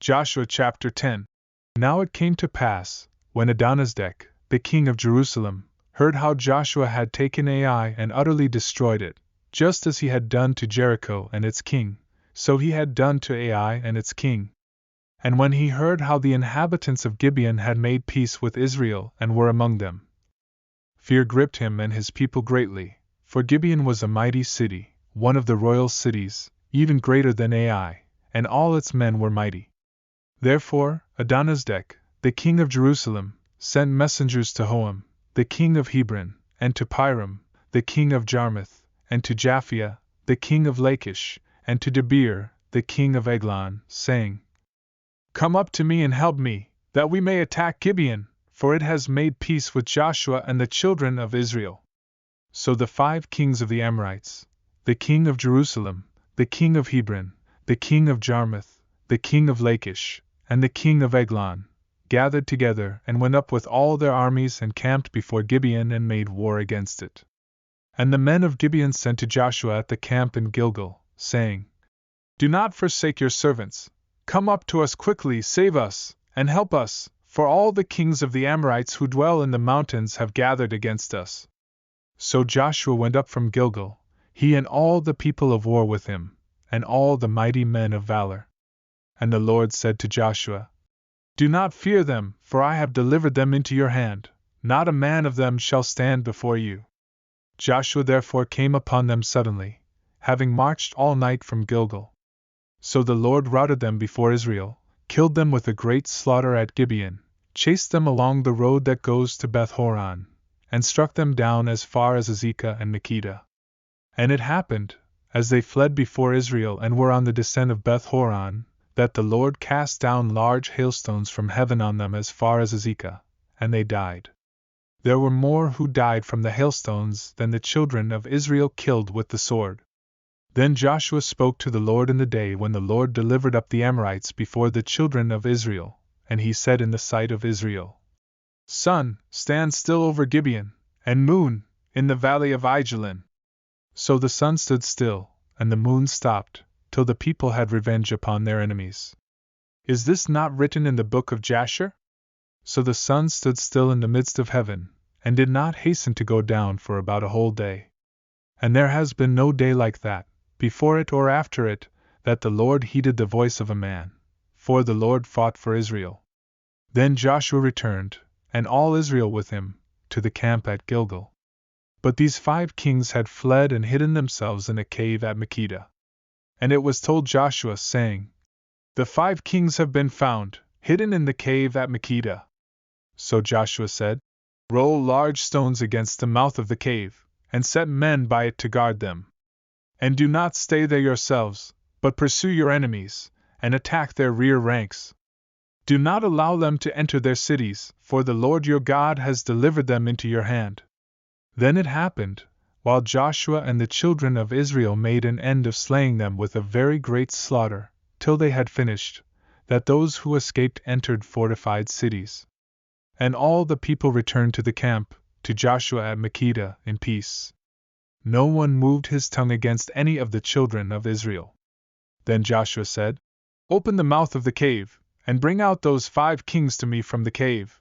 Joshua chapter 10. Now it came to pass, when Adonizedek, the king of Jerusalem, heard how Joshua had taken Ai and utterly destroyed it, just as he had done to Jericho and its king, so he had done to Ai and its king. And when he heard how the inhabitants of Gibeon had made peace with Israel and were among them, fear gripped him and his people greatly, for Gibeon was a mighty city, one of the royal cities, even greater than Ai, and all its men were mighty. Therefore, Adonizedek, the king of Jerusalem, sent messengers to Hoham, the king of Hebron, and to Piram, the king of Jarmuth, and to Japhia, the king of Lachish, and to Debir, the king of Eglon, saying, Come up to me and help me, that we may attack Gibeon, for it has made peace with Joshua and the children of Israel. So the 5 kings of the Amorites, the king of Jerusalem, the king of Hebron, the king of Jarmuth, the king of Lachish, and the king of Eglon, gathered together and went up with all their armies and camped before Gibeon and made war against it. And the men of Gibeon sent to Joshua at the camp in Gilgal, saying, Do not forsake your servants. Come up to us quickly, save us, and help us, for all the kings of the Amorites who dwell in the mountains have gathered against us. So Joshua went up from Gilgal, he and all the people of war with him, and all the mighty men of valor. And the Lord said to Joshua, Do not fear them, for I have delivered them into your hand, not a man of them shall stand before you. Joshua therefore came upon them suddenly, having marched all night from Gilgal. So the Lord routed them before Israel, killed them with a great slaughter at Gibeon, chased them along the road that goes to Beth Horon, and struck them down as far as Azekah and Makkedah. And it happened, as they fled before Israel and were on the descent of Beth Horon, that the Lord cast down large hailstones from heaven on them as far as Azekah, and they died. There were more who died from the hailstones than the children of Israel killed with the sword. Then Joshua spoke to the Lord in the day when the Lord delivered up the Amorites before the children of Israel, and he said in the sight of Israel, Sun, stand still over Gibeon, and moon, in the Valley of Aijalon. So the sun stood still, and the moon stopped, till the people had revenge upon their enemies. Is this not written in the Book of Jasher? So the sun stood still in the midst of heaven, and did not hasten to go down for about a whole day. And there has been no day like that, before it or after it, that the Lord heeded the voice of a man, for the Lord fought for Israel. Then Joshua returned, and all Israel with him, to the camp at Gilgal. But these 5 kings had fled and hidden themselves in a cave at Makkedah. And it was told Joshua, saying, The 5 kings have been found, hidden in the cave at Makkedah. So Joshua said, Roll large stones against the mouth of the cave, and set men by it to guard them. And do not stay there yourselves, but pursue your enemies, and attack their rear ranks. Do not allow them to enter their cities, for the Lord your God has delivered them into your hand. Then it happened, while Joshua and the children of Israel made an end of slaying them with a very great slaughter, till they had finished, that those who escaped entered fortified cities. And all the people returned to the camp, to Joshua at Makkedah, in peace. No one moved his tongue against any of the children of Israel. Then Joshua said, Open the mouth of the cave, and bring out those 5 kings to me from the cave.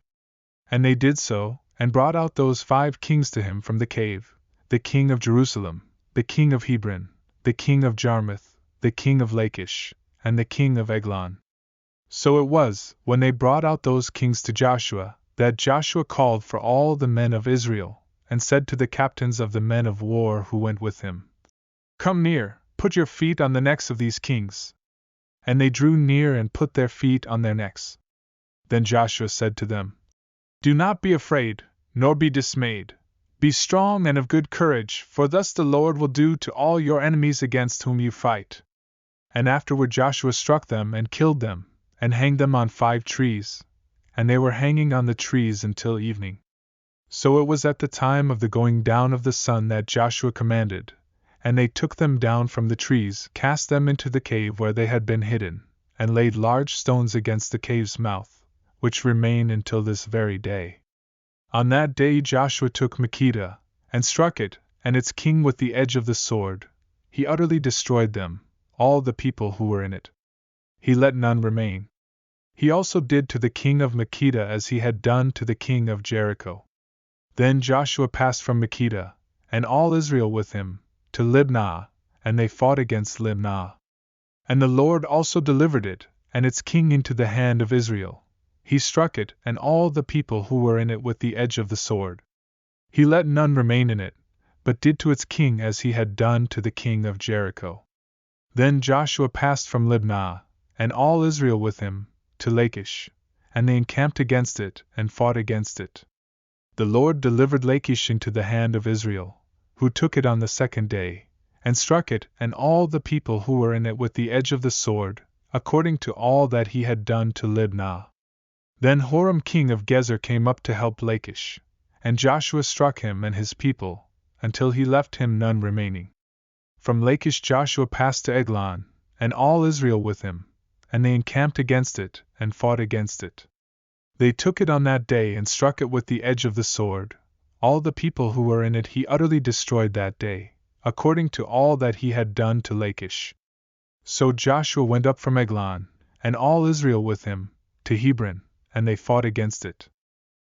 And they did so, and brought out those 5 kings to him from the cave, the king of Jerusalem, the king of Hebron, the king of Jarmuth, the king of Lachish, and the king of Eglon. So it was, when they brought out those kings to Joshua, that Joshua called for all the men of Israel, and said to the captains of the men of war who went with him, Come near, put your feet on the necks of these kings. And they drew near and put their feet on their necks. Then Joshua said to them, Do not be afraid, nor be dismayed. Be strong and of good courage, for thus the Lord will do to all your enemies against whom you fight. And afterward Joshua struck them and killed them, and hanged them on 5 trees, and they were hanging on the trees until evening. So it was at the time of the going down of the sun that Joshua commanded, and they took them down from the trees, cast them into the cave where they had been hidden, and laid large stones against the cave's mouth, which remain until this very day. On that day Joshua took Makkedah, and struck it, and its king with the edge of the sword. He utterly destroyed them, all the people who were in it. He let none remain. He also did to the king of Makkedah as he had done to the king of Jericho. Then Joshua passed from Makkedah, and all Israel with him, to Libnah, and they fought against Libnah. And the Lord also delivered it, and its king into the hand of Israel. He struck it and all the people who were in it with the edge of the sword. He let none remain in it, but did to its king as he had done to the king of Jericho. Then Joshua passed from Libnah, and all Israel with him, to Lachish, and they encamped against it and fought against it. The Lord delivered Lachish into the hand of Israel, who took it on the second day, and struck it and all the people who were in it with the edge of the sword, according to all that he had done to Libnah. Then Hoham king of Gezer came up to help Lachish, and Joshua struck him and his people, until he left him none remaining. From Lachish Joshua passed to Eglon, and all Israel with him, and they encamped against it and fought against it. They took it on that day and struck it with the edge of the sword. All the people who were in it he utterly destroyed that day, according to all that he had done to Lachish. So Joshua went up from Eglon, and all Israel with him, to Hebron, and they fought against it.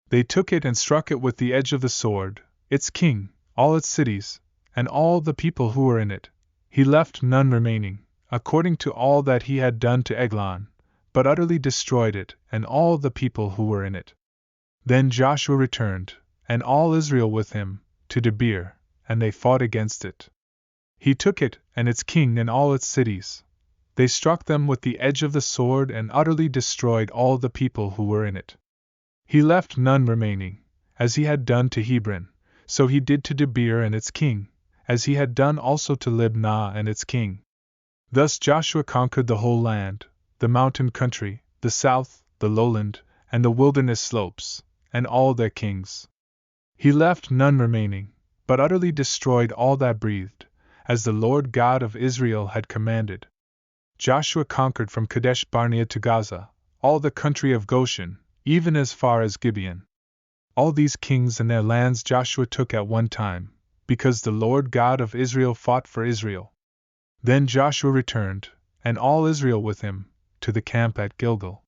They took it and struck it with the edge of the sword, its king, all its cities, and all the people who were in it. He left none remaining, according to all that he had done to Eglon, but utterly destroyed it and all the people who were in it. Then Joshua returned, and all Israel with him, to Debir, and they fought against it. He took it and its king and all its cities. They struck them with the edge of the sword and utterly destroyed all the people who were in it. He left none remaining, as he had done to Hebron, so he did to Debir and its king, as he had done also to Libnah and its king. Thus Joshua conquered the whole land, the mountain country, the south, the lowland, and the wilderness slopes, and all their kings. He left none remaining, but utterly destroyed all that breathed, as the Lord God of Israel had commanded. Joshua conquered from Kadesh Barnea to Gaza, all the country of Goshen, even as far as Gibeon. All these kings and their lands Joshua took at one time, because the Lord God of Israel fought for Israel. Then Joshua returned, and all Israel with him, to the camp at Gilgal.